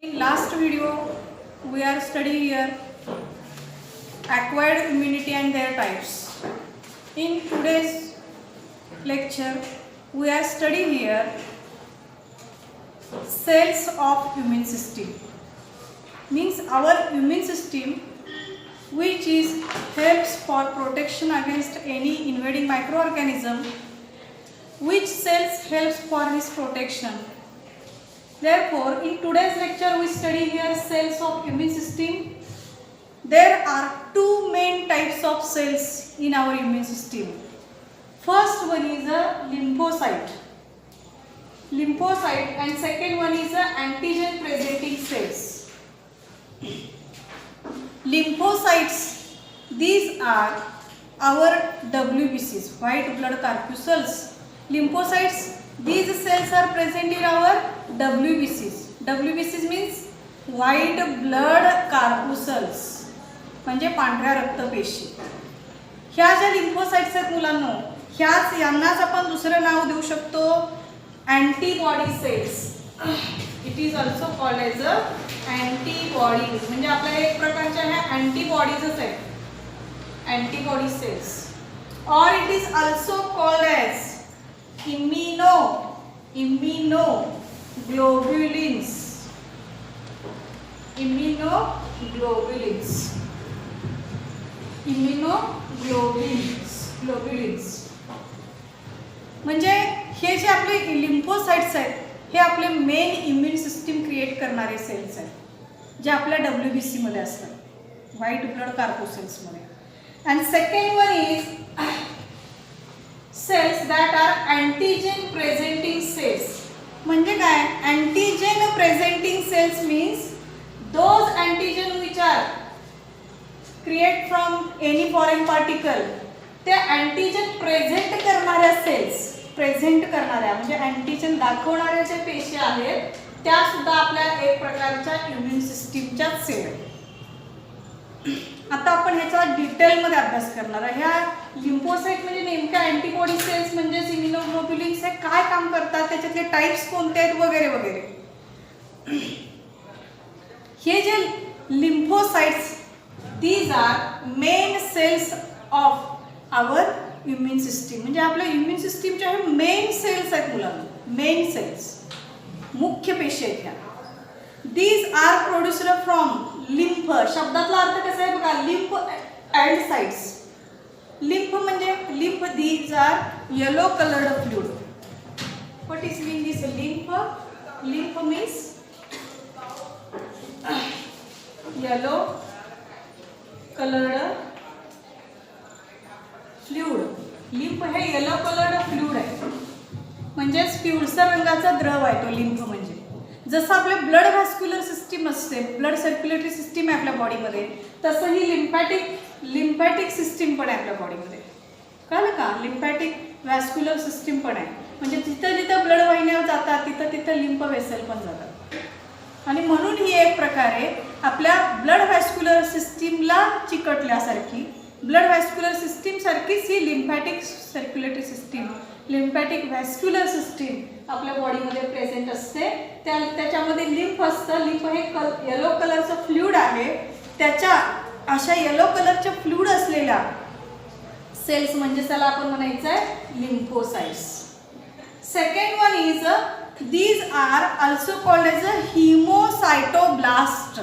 In last video, we are studying here acquired immunity and their types. In today's lecture, we are studying here cells of immune system. Means our immune system, which is helps for protection against any invading microorganism. Which cells helps for his protection? Therefore, in today's lecture we study here cells of immune system. There are two main types of cells in our immune system. First one is a lymphocyte. Lymphocyte, and second one is a antigen presenting cells. Lymphocytes, these are our WBCs, white blood corpuscles. Lymphocytes, these cells are present in our WBCs. WBCs means white blood corpuscles, म्हणजे पांढऱ्या रक्तपेशी. ह्या ज्या lymphocytes आहेत मुलांनो, ह्याच यांनाच आपण दुसरं नाव देऊ शकतो antibody cells. It is also called as a antibodies. म्हणजे आपल्या एक प्रकारच्या ह्या अँटीबॉडीजच आहेत, अँटीबॉडी सेल्स. और it is also called as immunoglobulins. Immunoglobulins. म्हणजे हे जे आपले लिम्फोसाइट्स आहेत, हे आपले मेन इम्युन सिस्टीम क्रिएट करणारे सेल्स आहेत, जे आपल्या WBC मध्ये असतात, व्हाईट ब्लड कार्पोसेल्स मध्ये. And second one is cells that are antigen presenting cells. म्हणजे काय? antigen presenting cells means those antigen which are create from any foreign particle. त्या antigen present करणाऱ्या cells, present करणाऱ्या म्हणजे antigen दाखवणाऱ्या ज्या पेशी आहेत, त्या सुद्धा आपल्या एक प्रकारच्या इम्युन सिस्टीमच्या सेल आहेत. आता आपण ह्याचा डिटेल मध्ये अभ्यास करणार आहे. ह्या लिम्फोसाइट म्हणजे नेमक्या अँटीबॉडी सेल्स म्हणजे इम्युनोग्लोब्युलिन्स हे काय काम करतात, त्याच्यातले टाइप्स कोणते आहेत वगैरे वगैरे. हे जे lymphocytes, these are main cells of our immune system. म्हणजे आपल्या इम्युन सिस्टीमच्या हे मेन सेल्स आहेत मुलांना, मेन सेल्स, मुख्य पेशी आहेत ह्या. These are produced from lymph. शब्दातला अर्थ कसा आहे बघा, lymph and cytes. lymph म्हणजे lymph, these are yellow colored fluid. What is mean this lymph? Lymph means yellow colored fluid. lymph हे yellow colored fluid आहे, म्हणजे पिवळसर रंगाचा द्रव आहे तो lymph. म्हणजे जसं आपले ब्लड व्हॅस्क्युलर सिस्टीम असते, ब्लड सर्क्युलेटरी सिस्टीम आहे आपल्या बॉडीमध्ये, तसं ही लिम्फॅटिक सिस्टीम पण आहे आपल्या बॉडीमध्ये. कळलं का? लिम्फॅटिक व्हॅस्क्युलर सिस्टीम पण आहे. म्हणजे जिथं जिथं ब्लड वाहिन्या जातात तिथं तिथं लिम्फ वेसल पण जातात. आणि म्हणून ही एक प्रकारे आपल्या ब्लड व्हॅस्क्युलर सिस्टीमला चिकटल्यासारखी, ब्लड व्हॅस्क्युलर सिस्टीम सारखीच ही lymphatic circulatory system, lymphatic vascular system आपल्या बॉडीमध्ये प्रेझेंट असते. त्याच्यामध्ये लिम्फ असतं. लिम्फ हे येलो कलरचं फ्लुइड आहे. त्याच्या अशा येलो कलरच्या फ्लुइड असलेल्या सेल्स म्हणजे त्याला आपण म्हणायचं आहे lymphocytes. Second one is these are also called as a hemocytoblast.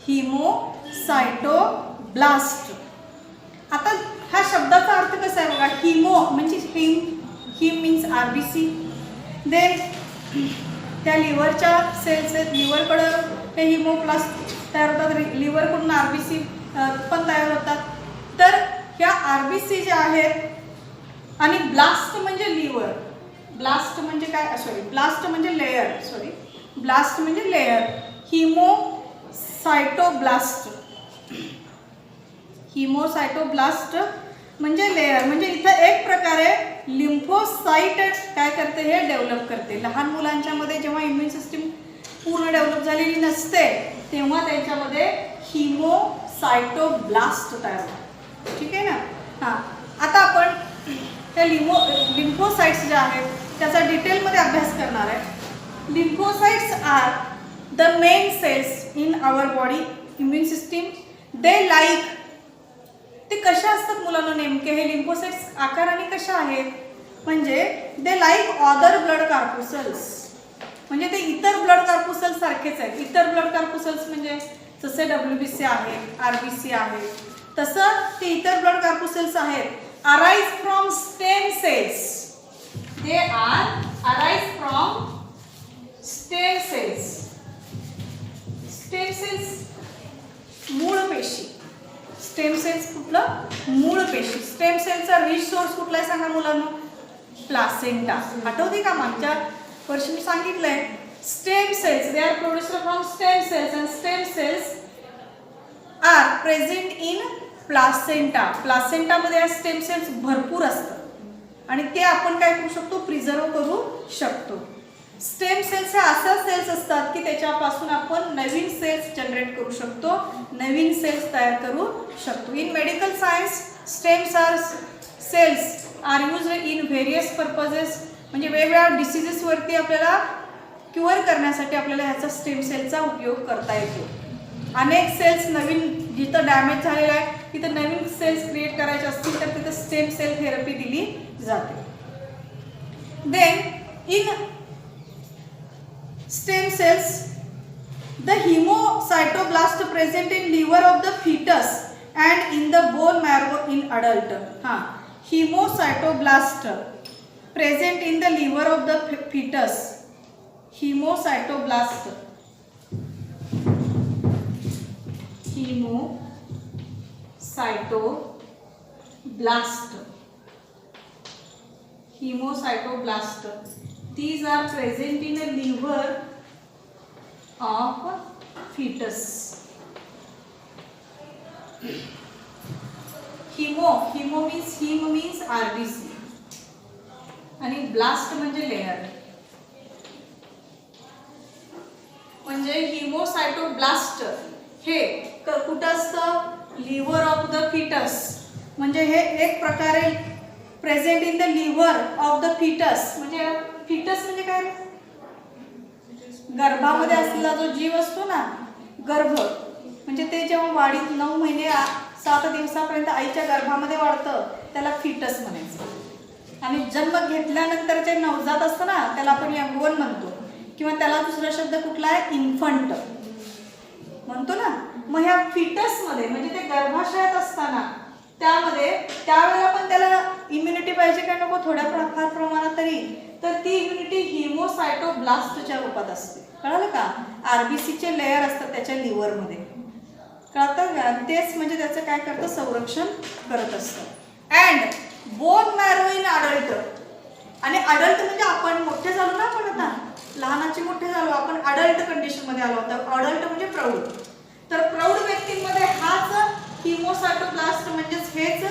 Hemocytoblast. आता ह्या शब्दाचा अर्थ कसा आहे बघा. हिमो म्हणजे हिम मीन्स RBC. देन त्या लिव्हरच्या सेल्स आहेत, लिव्हरकडं हे हिमोप्लास्ट तयार होतात, लिव्हरकडून RBC पण तयार होतात. तर ह्या RBC ज्या आहेत, आणि ब्लास्ट म्हणजे लिव्हर, ब्लास्ट म्हणजे काय, सॉरी ब्लास्ट म्हणजे लेयर, सॉरी ब्लास्ट म्हणजे लेयर. हिमोसाइटोब्लास्ट, हिमोसाइटोब्लास्ट म्हणजे लेयर. म्हणजे इथं एक प्रकारे लिम्फोसाइट काय करते, हे डेव्हलप करते. लहान मुलांच्या मध्ये जेव्हा इम्युन सिस्टीम पूर्ण डेव्हलप झालेली नसते तेव्हा त्यांच्यामध्ये हिमोसाइटोब्लास्ट तयार होतात. ठीक आहे ना. हां, आता आपण त्या लिम्फोसाइट्स ज्या आहेत त्याचा डिटेलमध्ये अभ्यास करणार आहे. Lymphocytes are the main cells in our body immune system they like, ते कशा असतात मुलांना नेमके हे लिम्फोसाइट्स आकाराने कशा आहेत, म्हणजे दे लाईक अदर ब्लड कार्पुसल्स, म्हणजे ते इतर ब्लड कार्पुसल्स सारखेच आहेत. इतर ब्लड कार्पुसल्स म्हणजे जसे WBC आहेत, RBC आहेत, तसं ते इतर ब्लड कार्पुसल्स आहेत. Arise from stem cells, they are arise from stem cells. Stem cells मूळ पेशी. स्टेम सेल्स कुठलं? मूळ पेशी. स्टेम सेलचा रिच सोर्स कुठला आहे सांगा मुलांना? प्लासेंटा. आठवते का मागच्या वर्षी मी सांगितलंय stem cells they are produced from stem cells and stem cells are present in placenta. प्लासेंटामध्ये या स्टेम सेल्स भरपूर असतात आणि ते आपण काय करू शकतो? प्रिझर्व करू शकतो. स्टेम सेल्स हे अशा सेल्स असतात की त्याच्यापासून आपण नवीन सेल्स जनरेट करू शकतो, नवीन सेल्स तयार करू शकतो. In medical science stem cells are used in various purposes, म्हणजे वेगवेगळ्या डिसीजेसवरती आपल्याला क्युअर करण्यासाठी आपल्याला ह्याचा स्टेम सेलचा उपयोग करता येतो. अनेक सेल्स नवीन जिथं डॅमेज झालेला आहे तिथं नवीन सेल्स क्रिएट करायचे असतील तर तिथं स्टेम सेल थेरपी दिली जाते. Then in stem cells the hemocytoblast present in liver of the fetus and in the bone marrow in adult. Hemocytoblast present in the liver of the fetus. Hemocytoblast these are present in the liver of fetus. Hemo means RBC आणि blast म्हणजे layer. म्हणजे hemocytoblast हे कुठं असतं? Liver of the foetus. म्हणजे हे एक प्रकारे present in the liver of the foetus. म्हणजे फिटस म्हणजे काय? गर्भामध्ये असलेला जो जीव असतो ना, गर्भ, म्हणजे ते जेव्हा वाढीत 9 महिने 7 दिवसापर्यंत आईच्या गर्भामध्ये वाढतं त्याला फिटस म्हणायचं. आणि जन्म घेतल्यानंतर जे नवजात असतं ना त्याला आपण यंगवन म्हणतो, किंवा त्याला दुसरा शब्द कुठला आहे? इन्फंट म्हणतो ना. मग ह्या फिटसमध्ये म्हणजे ते गर्भाशयात असताना त्यामध्ये त्यावेळेला पण त्याला इम्युनिटी पाहिजे काय नको? थोड्या फार प्रमाणात तरी. तर ती इम्युनिटी हिमोसायटोब्लास्टच्या रूपात असते. कळलं का? RBCचे लेअर असतात त्याच्या लिव्हरमध्ये. कळतं का? तेच म्हणजे त्याचं काय करतं? संरक्षण करत असतं. And bone marrow in adult. आणि अडल्ट म्हणजे आपण मोठे झालो ना, आपण आता लहानाचे मोठे झालो, आपण अडल्ट कंडिशनमध्ये आलो होतो. अडल्ट म्हणजे प्रौढ. तर प्रौढ व्यक्तींमध्ये हाच हिमोसायटोब्लास्ट म्हणजेच हेच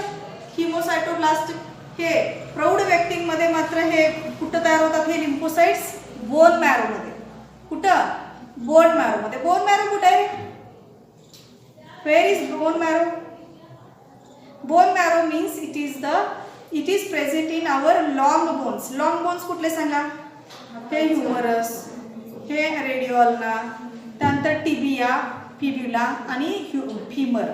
हिमोसायटोब्लास्ट हे प्रौढ व्यक्तींमध्ये मात्र हे कुठं तयार होतात? हे लिम्फोसाइट्स बोन मॅरोमध्ये. कुठं? बोन मॅरोमध्ये. बोन मॅरो कुठे आहे? Where is bone marrow? Bone marrow means it is present in our long bones. Long bones कुठले सांगा? हे ह्युमरस, हे रेडिओल्ना, त्यानंतर टिबिया, फिब्युला आणि फिमर.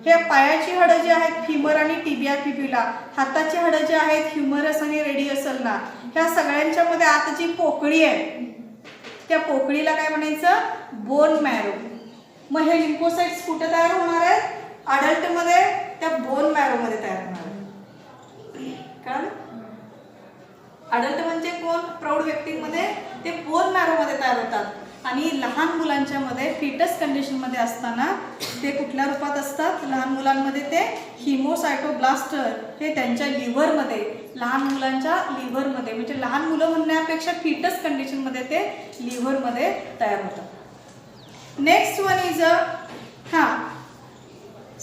हे पायाची हाडं जी आहेत फिमर आणि टिबिया, फिब्युला. हाताची हाडं जी आहेत ह्युमरस आणि रेडियसल्ना. ह्या सगळ्यांच्या मध्ये आत जी पोकळी आहे त्या पोकळीला काय म्हणायचं? Bone marrow. मग हे लिम्फोसाइट्स कुठे तयार होणार आहेत? अडल्टमध्ये, त्या बोन मॅरोमध्ये तयार होणार आहेत. कळलं? अडल्ट म्हणजे कोण? प्रौढ व्यक्तींमध्ये ते बोन मॅरोमध्ये तयार होतात. आणि लहान मुलांच्या मध्ये फिटस कंडिशनमध्ये असताना ते कुठल्या रूपात असतात? लहान मुलांमध्ये ते हिमोसायटोब्लास्ट हे त्यांच्या लिव्हरमध्ये, लहान मुलांच्या लिव्हरमध्ये, म्हणजे लहान मुलं म्हणण्यापेक्षा फिटस कंडिशनमध्ये ते लिव्हरमध्ये तयार होतात. Next one is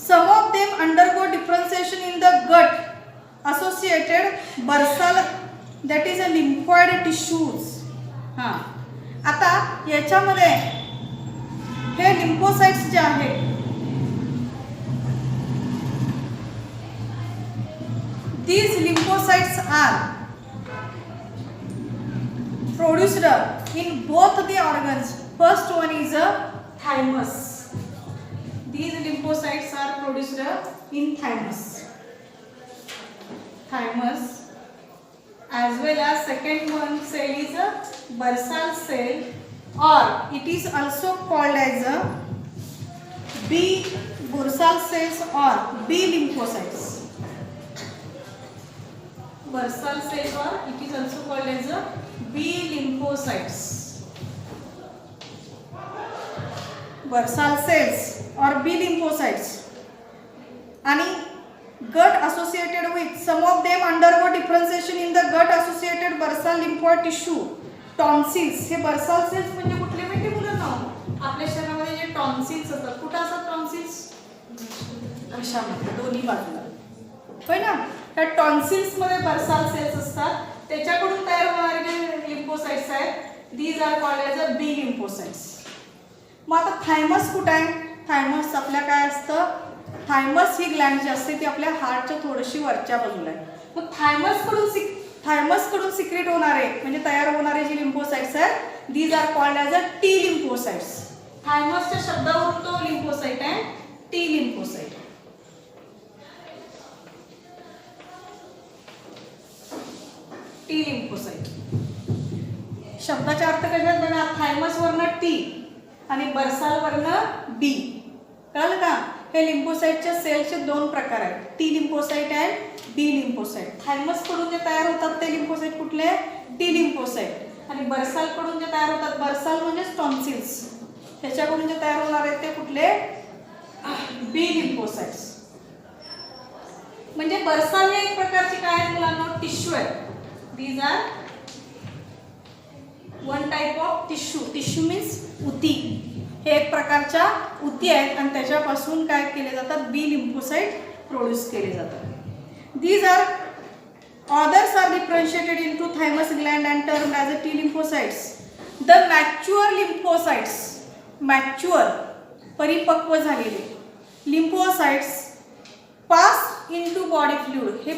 some of them undergo differentiation in the gut associated bursal that is a lymphoid tissues. आता याच्यामध्ये हे लिम्फोसाइट्स जे आहेत these lymphocytes are produced in both the organs. First one is a thymus. These lymphocytes are produced in thymus. Thymus. As well as second one cell is a bursal cell, or it is also called as a B bursal cells or B lymphocytes. Bursal cells, or it is also called as a B lymphocytes. Bursal cells or B lymphocytes. आणि gut associated with some of them undergo differentiation in the gut associated bursal lymphoid tissue. Tonsils. हे bursal cells म्हणजे कुठले माहिती मुलांना? आपल्या शरीरामध्ये जे tonsils असतात, कुठे असतात टॉन्सिल्स? घशामध्ये, दोन्ही बाजूला, होय ना? त्या टॉन्सिल्स मध्ये bursal cells असतात, त्याच्याकडून तयार होणारे जे लिम्फोसाइट्स आहेत, these are called as a B lymphocytes. मग आता थायमस कुठे आहे? थायमस आपल्या काय असतं? थायमस ही ग्लँड जी असते ती आपल्या हार्टच्या थोडीशी वरच्या बाजूला आहे. मग थायमस कडून सिक्रेट होणारे म्हणजे तयार होणारे जे लिम्फोसाइट्स आहेत, these are called as a T lymphocytes. थायमसच्या शब्दावरून तो लिम्फोसाइट आहे टी लिम्फोसाइट. टी लिम्फोसाइट शब्दाचा अर्थ कशात बघा, थायमस वरनं टी आणि बर्साल वरनं बी. कळलं का? हे लिम्फोसाइटच्या सेलचे दोन प्रकार आहेत, T lymphocyte and B lymphocyte. Thymus कडून जे तयार होतात ते लिम्फोसाइट कुठले? T lymphocyte. आणि बर्साल कडून जे तयार होतात, बर्साल म्हणजे टॉन्सिल्स, त्याच्याकडून जे तयार होणार आहेत ते कुठले? बी लिम्फोसाइट्स. म्हणजे बर्साल हे एक प्रकारची काय आहे मुलांना? टिश्यू आहे. These are one type of tissue. Tissue means उती. हे एक प्रकारच्या उती आहेत आणि त्याच्यापासून काय केले जातात? बी लिम्फोसाइट प्रोड्यूस केले जातात. These are others are differentiated into thymus gland and termed as a T lymphocytes. The mature lymphocytes, mature परिपक्व झालेले lymphocytes pass into body fluid. हे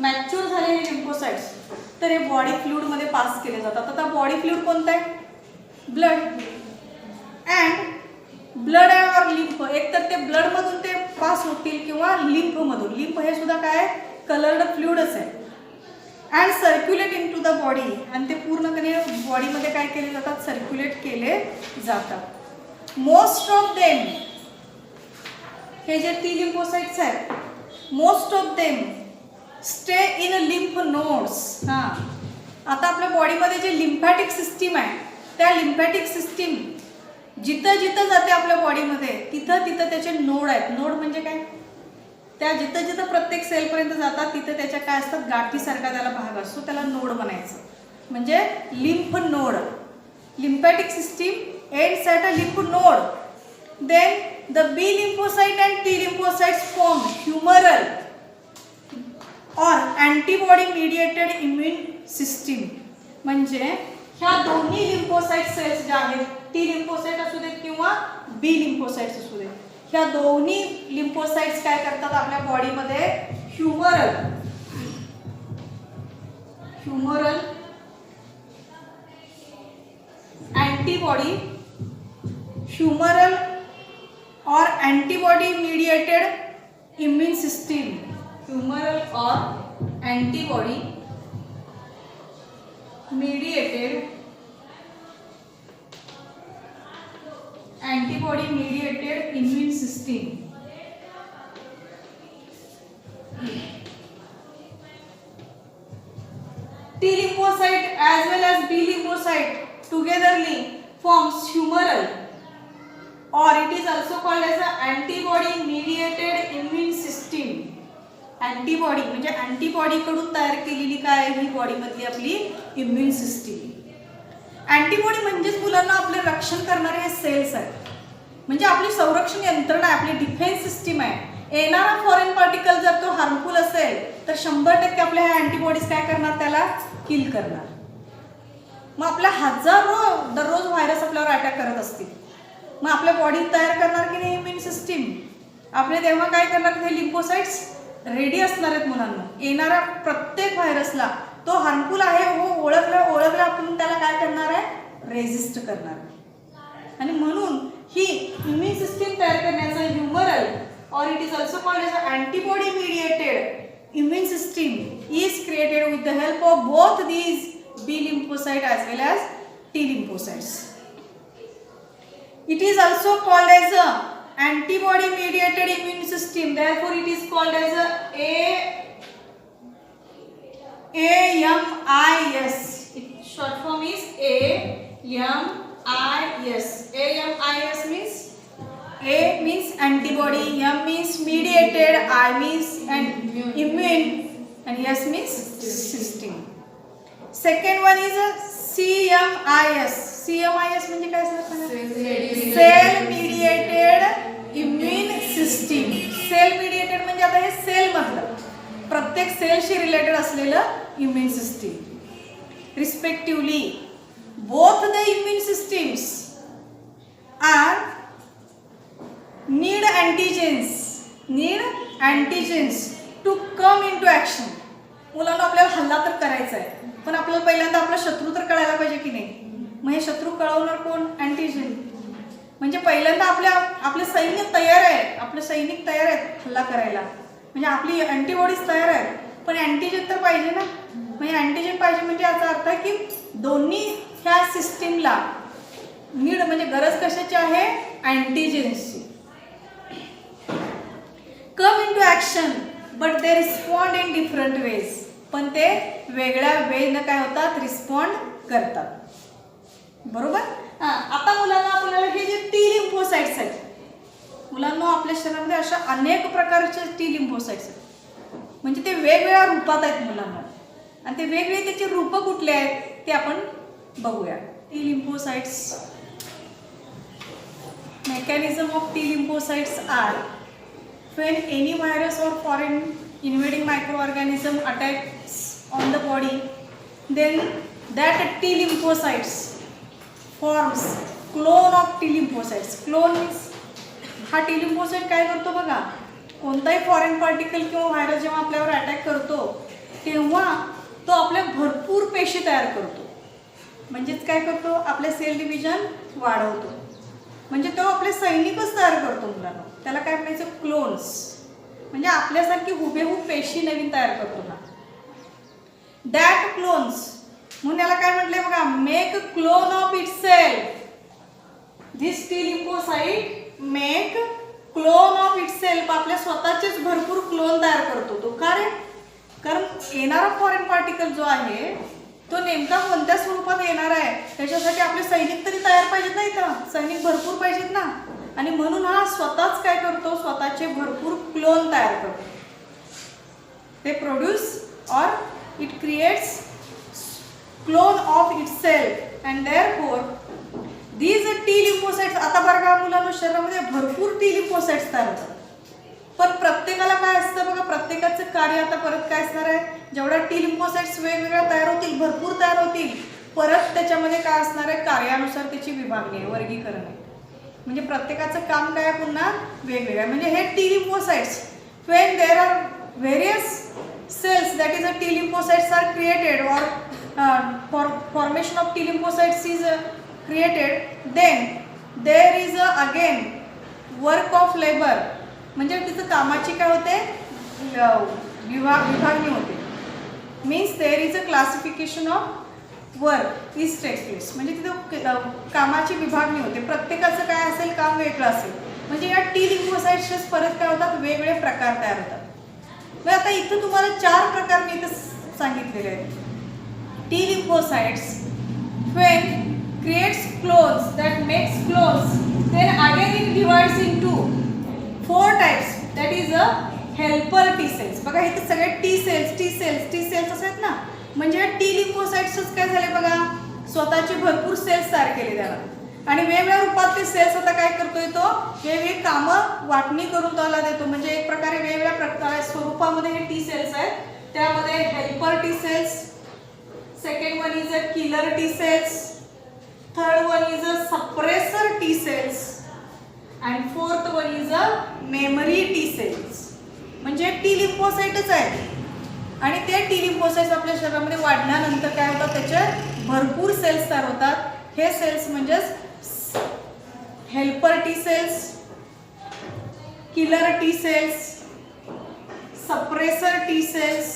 मॅच्युअर झालेले लिम्फोसाइट्स तर हे बॉडी फ्लुइड मध्ये पास केले जातात. आता बॉडी फ्लुइड कोणतं आहे? ब्लड. अँड ब्लड और लिम्फ, एक तर ते ब्लड मधून ते पास होतील किंवा लिम्फ मधून. लिम्फ हे सुद्धा काय? कलर्ड फ्लुइडच आहे. And circulate into the body, आणि ते पूर्णपणे बॉडीमध्ये काय केले जातात? सर्क्युलेट केले जातात. मोस्ट ऑफ देम, हे जे टी लिम्फोसाइट्स आहेत, most of them stay in lymph nodes. हां, आता आपल्या बॉडीमध्ये जे लिम्फॅटिक सिस्टीम आहे, त्या लिम्फॅटिक सिस्टीम जिथं जिथं जाते आपल्या बॉडीमध्ये तिथं तिथं त्याचे नोड आहेत. नोड म्हणजे काय? त्या जिथं जिथं प्रत्येक सेलपर्यंत जातात तिथं त्याच्या काय असतात? गाठीसारखा त्याला भाग असतो, त्याला नोड बनायचं म्हणजे lymph node. Lymphatic system ends at a lymph node. Then the B lymphocyte and T lymphocytes form humoral और अँटीबॉडी मिडिएटेड इम्युन सिस्टीम. म्हणजे ह्या दोन्ही लिम्फोसाइट सेल्स ज्या आहेत, टी लिम्फोसाइट असू देत किंवा बी लिम्फोसाइट्स असू देत, ह्या दोन्ही लिम्फोसाइट्स काय करतात? आपल्या बॉडीमध्ये ह्युमरल अँटीबॉडी, ह्युमरल और अँटीबॉडी मिडिएटेड इम्युन सिस्टीम, ह्युमरल और antibody mediated immune system. T lymphocyte as well as B lymphocyte togetherly forms humoral, or it is also called as a antibody mediated immune system. Antibody म्हणजे antibody कडून तयार केलेली काय ही बॉडीमधली आपली immune system. Antibody म्हणजेच मुलांना आपले रक्षण करणारे हे सेल्स आहेत, म्हणजे आपली संरक्षण यंत्रणा आहे, आपली डिफेन्स सिस्टीम आहे. येणारा फॉरेन पार्टिकल जर तो हार्मफुल असेल तर 100% आपल्या ह्या अँटीबॉडीज काय करणार? त्याला किल करणार. मग आपल्या हजारो दररोज व्हायरस आपल्यावर अटॅक करत असतील, मग आपल्या बॉडीत तयार करणार की नाही इम्युन सिस्टीम? आपले तेव्हा काय करणार? हे लिम्फोसाइट्स रेडी असणार आहेत मुलांना. येणाऱ्या प्रत्येक व्हायरसला तो हार्मफुल आहे हो ओळखला आपण त्याला काय करणार आहे? रेजिस्ट करणार. आणि म्हणून ही इम्युन सिस्टीम तयार करण्याचा ह्युमरल or it is also called as antibody mediated immune system is created with the help of both these B lymphocyte as well as T lymphocytes. It is also called as a antibody mediated immune system, therefore it is called as a AMIS. Short form is AMIS. AMIS means A means antibody, M means mediated, I means immune, and S means system. Second one is a CMIS. CMIS म्हणजे काय असतं? Cell mediated immune system. Cell mediated म्हणजे आता हे cell मधलं प्रत्येक सेलशी related असलेलं immune system. Respectively both the immune systems are need antigens to come into action. मुलांना आपल्याला हल्ला तर करायचा आहे, पण आपल्याला पहिल्यांदा आपला शत्रू तर कळायला पाहिजे की नाही. मग हे शत्रू कळवणार कोण? अँटीजेन. म्हणजे पहिल्यांदा आपले सैन्य तयार आहे, आपले सैनिक तयार आहेत हल्ला करायला, म्हणजे आपली अँटीबॉडीज तयार आहेत, पण अँटीजेन तर पाहिजे ना. म्हणजे अँटीजेन पाहिजे म्हणजे याचा अर्थ आहे की दोन्ही ह्या सिस्टीमला नीड म्हणजे गरज कशाची आहे? अँटीजेन्सची. Come in to action but they respond in different ways. पण ते वेगळ्या वेने काय होतात? रिस्पॉन्ड करतात. बरोबर. आता मुलांना आपल्याला हे जे टी लिम्फोसाइट्स आहेत, मुलांना आपल्या शरीरामध्ये अशा अनेक प्रकारचे टी लिम्फोसाइट्स आहेत, म्हणजे ते वेगवेगळ्या रूपात आहेत मुलांना, आणि ते वेगवेगळे त्याचे रूप कुठले आहेत ते आपण बघूया. T lymphocytes, mechanism of T lymphocytes are when any virus or foreign invading microorganism attacks on the body, then that T lymphocytes forms clone of T lymphocytes. Clone means हा T lymphocyte काय करतो बघा, कोणताही foreign particle किंवा virus जेव्हा आपल्यावर attack करतो तेव्हा तो आपल्या भरपूर पेशी तयार करतो. म्हणजेच काय करतो? आपले सेल डिव्हिजन वाढवतो, म्हणजे तो आपले सैनिकच तयार करतो मुलांना. त्याला काय म्हणायचं? क्लोन्स. म्हणजे आपल्यासारखी हुबेहूब पेशी नवीन तयार करतो ना. दॅट क्लोन्स म्हणून याला काय म्हटलंय बघा, make clone of it self. This T lymphocyte make clone of it self. आपल्या स्वतःचेच भरपूर क्लोन तयार करतो तो. कारण येणारा फॉरेन पार्टिकल जो आहे तो नेमका कोणत्या स्वरूपात येणार आहे त्याच्यासाठी आपले सैनिक तरी तयार पाहिजेत ना. इथं सैनिक भरपूर पाहिजेत ना, आणि म्हणून हा स्वतःच काय करतो? स्वतःचे भरपूर क्लोन तयार करतो. ते produce or it creates clone of it self and therefore these T lymphocytes. आता बघा मुलांना शरीरामध्ये भरपूर टी लिम्फोसाइट्स तयार होतात, पण प्रत्येकाला काय असतं बघा, प्रत्येकाचं कार्य आता परत काय असणार आहे? जेवढ्या टी लिम्फोसाइट्स वेगवेगळ्या तयार होतील, भरपूर तयार होतील, परत त्याच्यामध्ये काय असणार आहे? कार्यानुसार त्याची विभागणी आहे, वर्गीकरण आहे. म्हणजे प्रत्येकाचं काम काय पुन्हा वेगवेगळं. म्हणजे हे T lymphocytes when there are various cells, that is a T lymphocytes are created or formation of T lymphocytes is created, then there is again work of labor. म्हणजे तिथं कामाची काय होते? विभागणी होते. Means there is a classification of work is takes place. म्हणजे तिथं कामाची विभागणी होते, प्रत्येकाचं काय असेल? काम वेगळं असेल. म्हणजे या टी लिम्फोसाइट्सचे परत काय होतात? वेगवेगळे प्रकार तयार होतात. मग आता इथं तुम्हाला 4 प्रकार मी इथं सांगितलेले आहेत. T lymphocytes when creates clones, that makes clones, then again it divides into 4 types, that is a helper T cells. बघा इथे सगळे T cells असं आहेत ना. म्हणजे टी लिम्फोसाइट्सच काय झाले बघा, स्वतःचे भरपूर सेल्स तयार केले त्याला, आणि वेगवेगळ्या रूपात ते सेल्स आता काय करतोय? तो वेगवेगळी कामं वाटणी करून त्याला देतो. म्हणजे एक प्रकारे वेगवेगळ्या प्रकारे स्वरूपामध्ये हे टी सेल्स आहेत. त्यामध्ये helper T cells, second one is a killer T cells, third one is a suppressor T cells, and fourth one is a memory T cells. म्हणजे टी लिम्फोसाइटच आहे, आणि ते टी लिम्फोसाइट्स आपल्या शरीरामध्ये वाढल्यानंतर काय होतात? त्याचे भरपूर सेल्स तयार होतात. हे सेल्स म्हणजेच helper T cells, killer T cells, suppressor T cells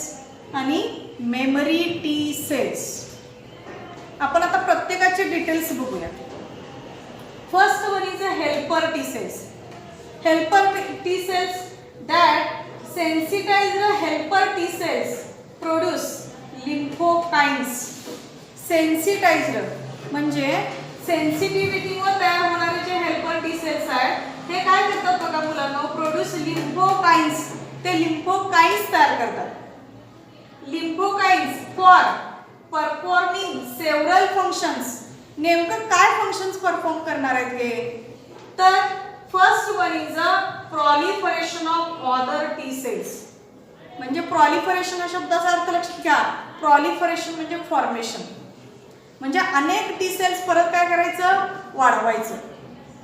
आणि मेमरी टी सेल्स. आपण आता प्रत्येकाचे डिटेल्स बघूया. First one is a helper T cells. Helper T cells that sensitized helper T cells produce lymphokines. Sensitized म्हणजे सेन्सिटिव्हिटीवर तयार होणारे जे helper T cells आहेत हे काय करतात बघा मुलांना, प्रोड्यूस लिम्फोकाइन्स. ते लिम्फोकाइन्स तयार करतात. लिम्फोकाइन्स फॉर परफॉर्मिंग सेव्हरल फंक्शन्स. नेमकं काय फंक्शन्स परफॉर्म करणार आहेत हे, तर first one is a proliferation of other T cells. म्हणजे proliferation या शब्दाचा अर्थ लक्षात घ्या. proliferation म्हणजे फॉर्मेशन, म्हणजे अनेक टी सेल्स परत काय करायचं, वाढवायचं.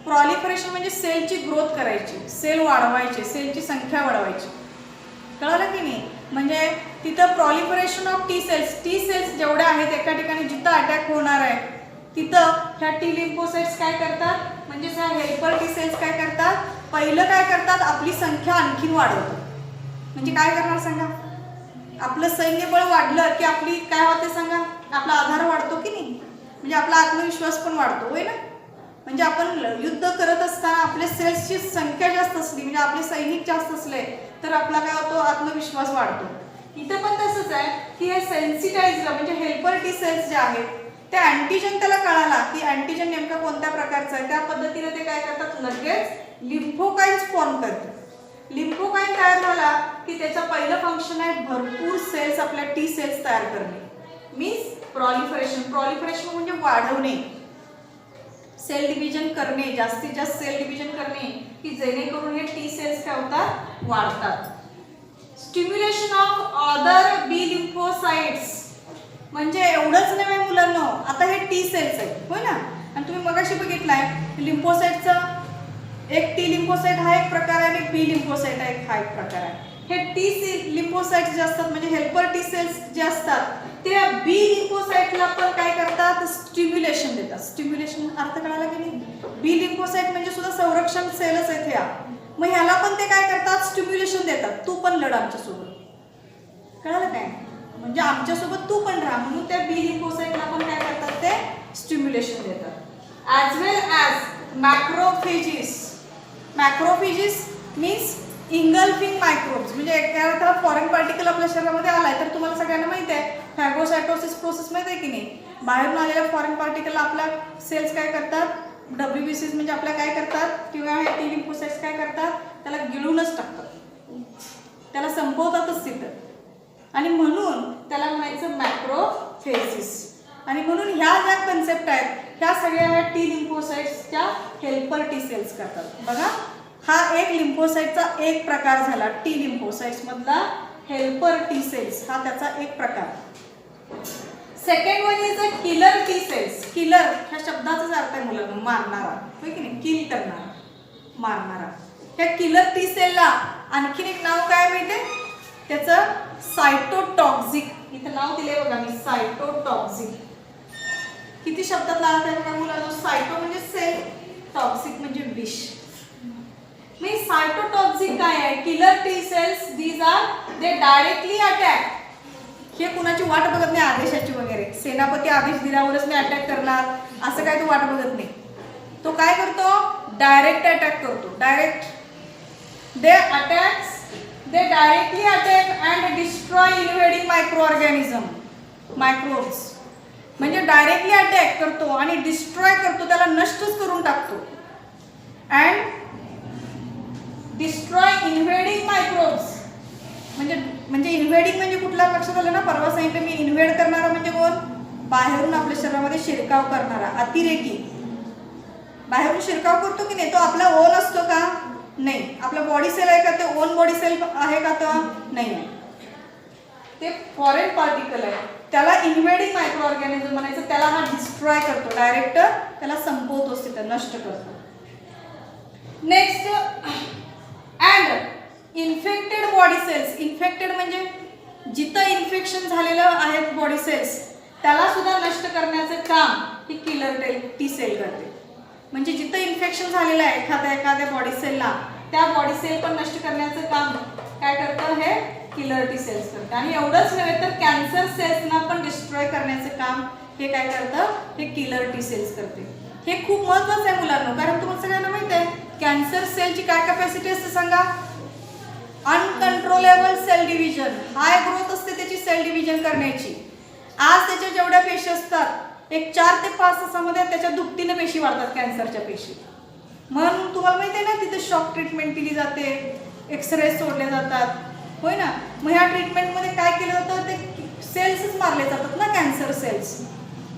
proliferation म्हणजे सेलची ग्रोथ करायची, सेल वाढवायचे, सेलची संख्या वाढवायची. कळलं की नाही? म्हणजे तिथं proliferation of T cells, T cells जेवढ्या आहेत एका ठिकाणी जिथं अटॅक होणार आहे तिथं ह्या टी लिम्फोसाइट्स काय करतात, म्हणजे ह्या हेल्पर टी सेल्स काय करतात, पहिलं काय करतात, आपली संख्या आणखीन वाढवतात. म्हणजे काय करणार सांगा, आपलं सैन्यबळ वाढलं की आपली काय होते सांगा, आपला आधार वाढतो की नाही, म्हणजे आपला आत्मविश्वास पण वाढतो, होय ना. म्हणजे आपण युद्ध करत असताना आपल्या सेल्सची संख्या जास्त असली, म्हणजे आपले सैनिक जास्त असले तर आपला काय होतो, आत्मविश्वास वाढतो. इथे पण तसंच आहे की हे सेन्सिटाइज्ड म्हणजे हेल्पर टी सेल्स जे आहेत ते अँटीजन त्याला कळाला की अँटीजन नेमका कोणत्या प्रकारचा आहे, त्या पद्धतीने ते काय करतात, लगेच लिम्फोकाइन्स फॉर्म करतात. लिम्फोकाइन तयार झाला की त्याचं पहिलं फंक्शन आहे भरपूर सेल्स आपल्या टी सेल्स तयार करणे, मीन्स प्रॉलिफरेशन. प्रॉलिफरेशन म्हणजे वाढवणे, सेल डिव्हिजन करणे, जास्तीत जास्त सेल डिव्हिजन करणे की जेणेकरून हे टी सेल्स काय होतात, वाढतात. Stimulation of other B lymphocytes म्हणजे एवढंच नव्हे मुलांना, आता हे टी सेल्स आहेत, होय ना. आणि तुम्ही मगाशी बघितलाय लिम्फोसाइटचा एक टी लिम्फोसाइट हा एक प्रकार आहे आणि बी लिम्फोसाइट हा एक प्रकार आहे. हे टी लिम्फोसाइट जे असतात म्हणजे हेल्पर टी सेल्स जे असतात ते बी लिम्फोसाइटला पण काय करतात, स्टिम्युलेशन देतात. स्टिम्युलेशन अर्थ कळाला की नाही. बी लिम्फोसाइट म्हणजे सुद्धा संरक्षण सेलच आहेत ह्या, मग ह्याला पण ते काय करतात, स्टिम्युलेशन देतात. तू पण लढ आमच्यासोबत, कळालं काय, म्हणजे आमच्यासोबत तू पण राहा म्हणून त्या बी लिम्फोसाइटला पण काय करतात, ते स्टिम्युलेशन देतात. ॲज वेल ॲज मॅक्रोफेजिस. मॅक्रोफेजिस मीन्स इंगल्फिंग मायक्रोब्स, म्हणजे एखादा फॉरेन पार्टिकल आपल्या शरीरामध्ये आलाय तर तुम्हाला सगळ्यांना माहिती आहे फॅगोसायटोसिस प्रोसेस माहिती आहे की नाही. बाहेरून आलेल्या फॉरेन पार्टिकल आपल्या सेल्स काय करतात, डब्ल्यूबीसीज म्हणजे आपल्या काय करतात किंवा हे टी लिम्फोसाइट्स काय करतात, त्याला गिळूनच टाकतात, त्याला संपवतातच तिथं. आणि म्हणून त्याला म्हणायचं मॅक्रोफेजिस. आणि म्हणून ह्या ज्या कन्सेप्ट आहेत ह्या सगळ्या ह्या टी लिम्फोसाइट्सच्या हेल्पर टी सेल्स करतात. बघा हा एक लिम्फोसाइटचा एक प्रकार झाला, टी लिम्फोसाइट्स मधला हेल्पर टी सेल्स हा त्याचा एक प्रकार. Second one is a killer T cells. Killer ह्या शब्दाचाच अर्थ आहे मुलांना, मारणारा, होय की नाही, किल करणारा, मारणारा. ह्या किलर टी सेलला आणखीन एक नाव काय माहिती, त्याचं सायटोटॉक्सिक. इथं नाव दिले बघा मी, सायटोटॉक्सिक. किती शब्दात लागत आहे बघा मुलांना, सायटो म्हणजे सेल, टॉक्सिक म्हणजे विष. मी सायटोटॉक्सिक काय आहे, killer T cells these are they directly attack. हे कुणाची वाट बघत नाही आदेशाची वगैरे, सेनापती आदेश दिल्यावरच मी अटॅक करणार असं काय तो वाट बघत नाही. तो काय करतो, डायरेक्ट अटॅक करतो. Direct they directly attack and destroy invading microorganism, microbes. म्हणजे डायरेक्टली अटॅक करतो आणि डिस्ट्रॉय करतो, त्याला नष्टच करून टाकतो. अँड डिस्ट्रॉय इन्व्हेडिंग मायक्रोब्स म्हणजे इन्व्हेडिंग म्हणजे कुठला लक्षात आलं ना, परवा सांगितलं मी, इन्व्हेड करणारा म्हणजे कोण, बाहेरून आपल्या शरीरामध्ये शिरकाव करणारा अतिरेकी. बाहेरून शिरकाव करतो की नाही, तो आपला ओन असतो का, नाही. आपला बॉडी सेल आहे का, ते ओन बॉडी सेल आहे का, तो नाही आहे, ते फॉरेन पार्टिकल आहे. त्याला इन्व्हेडिंग मायक्रो ऑर्गॅनिझम म्हणायचं, त्याला हा डिस्ट्रॉय करतो, डायरेक्ट त्याला संपवतोच, तिथं नष्ट करतो. Next and infected body cells. Infected म्हणजे जिथं इन्फेक्शन झालेलं आहेत बॉडी सेल्स त्याला सुद्धा नष्ट करण्याचं काम ही किलर टी सेल करते. म्हणजे जिथं इन्फेक्शन झालेलं आहे एखाद्या बॉडी सेलला, त्या बॉडी सेल पण नष्ट करण्याचं काम काय करतं हे किलर टी सेल्स करतं. आणि एवढंच नव्हे तर कॅन्सर सेल्सना पण डिस्ट्रॉय करण्याचं काम हे काय करतं, हे किलर टी सेल्स करते. हे खूप महत्त्वाचं आहे मुलांना, कारण तुम्हाला सगळ्यांना माहित आहे कॅन्सर सेलची काय कॅपॅसिटी असते सांगा. अनकंट्रोलेबल सेल डिव्हिजन, हाय ग्रोथ असते त्याची सेल डिव्हिजन करण्याची. आज त्याच्या जेवढ्या पेशी असतात एक 4 ते 5 तासामध्ये त्याच्या दुपटीने पेशी वाढतात कॅन्सरच्या पेशी. म्हणून तुम्हाला माहिती आहे ना तिथे शॉक ट्रीटमेंट केली जाते, एक्सरे सोडले जातात, होय ना. मग ह्या ट्रीटमेंटमध्ये काय केलं जातं, ते सेल्सच मारले जातात ना, कॅन्सर सेल्स.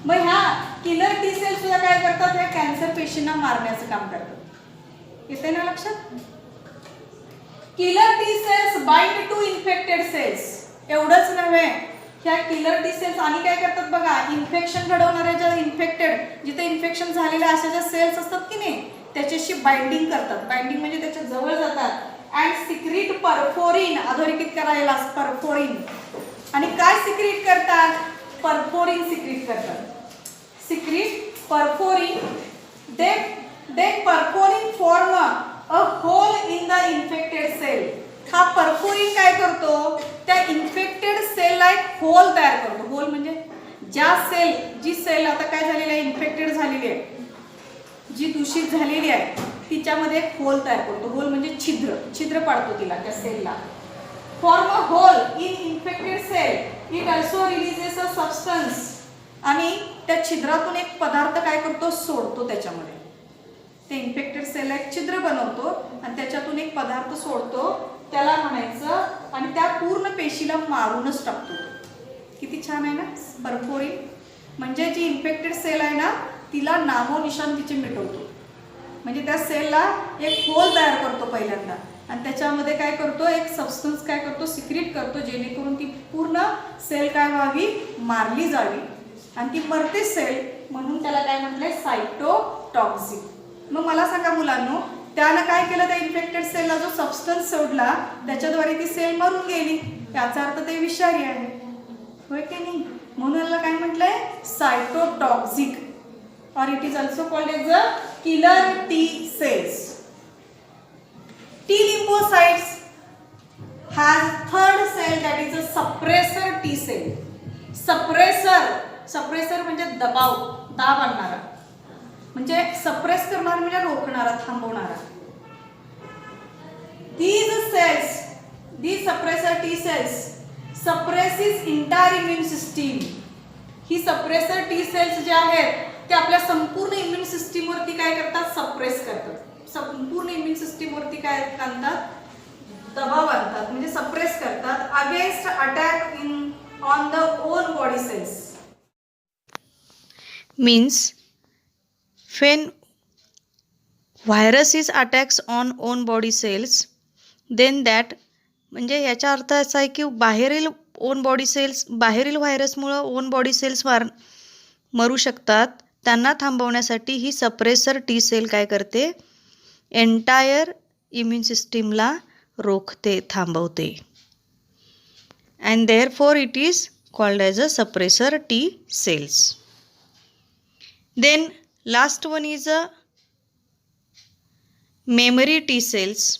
मग ह्या किलर टी सेल्स सुद्धा काय करतात, ह्या कॅन्सर पेशींना मारण्याचं काम करतात. येते ना लक्षात. Killer T cells bind to infected cells. एवढंच नव्हे, ह्या किलर टी सेल्स आणि काय करतात बघा, इन्फेक्शन घडवणाऱ्या ज्या इन्फेक्टेड जिथे इन्फेक्शन झालेल्या अशा ज्या सेल्स असतात की नाही त्याच्याशी बाइंडिंग करतात. बाइंडिंग म्हणजे त्याच्या जवळ जातात. अँड सिक्रीट परफोरिन, अधोरेखित करायला परफोरिन. आणि काय सिक्रीट करतात, परफोरिन सिक्रीट करतात. Secrete perforin, they perforin form a hole in the infected cell. हा परफोरिन काय करतो, त्या इन्फेक्टेड सेलला एक होल तयार करतो. होल म्हणजे जी सेल आता काय झालेली आहे, इन्फेक्टेड झालेली आहे, जी दूषित झालेली आहे तिच्यामध्ये एक होल तयार करतो. होल म्हणजे छिद्र पाडतो तिला, त्या सेलला. Form a hole in infected cell, it also releases a substance. आणि त्या छिद्रातून एक पदार्थ काय करतो, सोडतो त्याच्यामध्ये. ते इन्फेक्टेड सेलला एक छिद्र बनवतो आणि त्याच्यातून एक पदार्थ सोडतो, त्याला म्हणायचं, आणि त्या पूर्ण पेशीला मारूनच टाकतो. किती छान आहे ना परफोरिन. म्हणजे जी इन्फेक्टेड सेल आहे ना तिला नामोनिशान तिचे मिटवतो. म्हणजे त्या सेलला एक होल तयार करतो पहिल्यांदा आणि त्याच्यामध्ये काय करतो, एक सबस्टन्स काय करतो, सिक्रीट करतो, जेणेकरून ती पूर्ण सेल काय व्हावी, मारली जावी. आणि ती मरते सेल म्हणून त्याला काय म्हटलंय, सायटोटॉक्सिक. मग मला सांगा मुलांनो, त्यानं काय केलं, त्या इन्फेक्टेड सेलला जो सबस्टन्स सोडला त्याच्याद्वारे ती सेल मरून गेली, याचा अर्थ ते विषारी आहे, होय की नाही. म्हणून याला काय म्हटलंय, सायटोटॉक्सिक, or it is also called as a killer T cells. T lymphocytes has third cell that is a suppressor T cell. Suppressor म्हणजे दाब आणणारा, म्हणजे सप्रेस करणारा म्हणजे रोखणारा, थांबवणारा. These suppressor T cells suppresses entire immune system. ही suppressor T cells जे आहेत ते आपल्या संपूर्ण इम्युन सिस्टीमवरती काय करतात, सप्रेस करतात. संपूर्ण इम्युन सिस्टीमवरती काय आणतात, दबाव आणतात, म्हणजे सप्रेस करतात against attack on the own body cells. Means when virus is attacks on own body cells, then that म्हणजे याचा अर्थ असा आहे की बाहेरील व्हायरसमुळं ओन बॉडी सेल्स मरू शकतात. त्यांना थांबवण्यासाठी ही सप्रेसर टी सेल काय करते, एंटायर इम्युन सिस्टीमला रोखते, थांबवते. And therefore it is called as a suppressor T cells. Then last one is a memory T cells.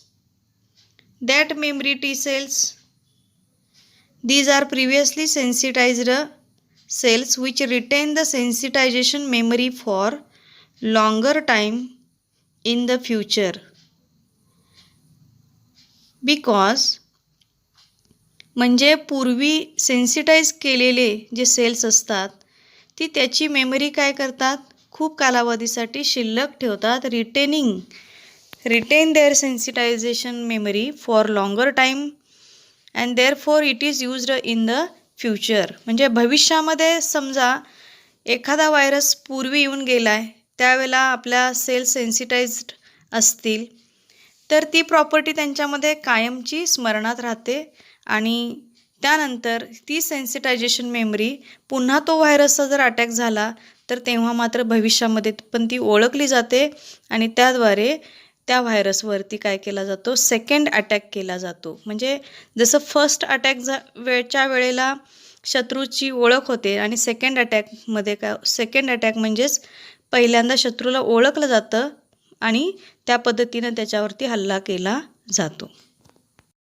That memory T cells, these are previously sensitized cells which retain the sensitization memory for longer time in the future. Because म्हणजे पूर्वी sensitise केलेले जे cells असतात ती त्याची memory काय करतात, खूप कालावधीसाठी शिल्लक ठेवतात. Retain their sensitisation memory for longer time and therefore it is used in the future. म्हणजे भविष्यामध्ये समजा एखादा व्हायरस पूर्वी येऊन गेला आहे, त्यावेळेला आपल्या सेल्स सेन्सिटाईज्ड असतील तर ती प्रॉपर्टी त्यांच्यामध्ये कायमची स्मरणात राहते आणि त्यानंतर ती सेन्सिटायझेशन मेमरी पुन्हा तो व्हायरसचा जर अटॅक झाला तर तेव्हा मात्र भविष्यामध्ये पण ती ओळखली जाते आणि त्याद्वारे त्या व्हायरसवरती काय केला जातो, सेकंड अटॅक केला जातो. म्हणजे जसं फर्स्ट अटॅकच्या वेळेला शत्रूची ओळख होते आणि सेकंड अटॅक म्हणजेच पहिल्यांदा शत्रूला ओळखलं जातं आणि त्या पद्धतीनं त्याच्यावरती हल्ला केला जातो.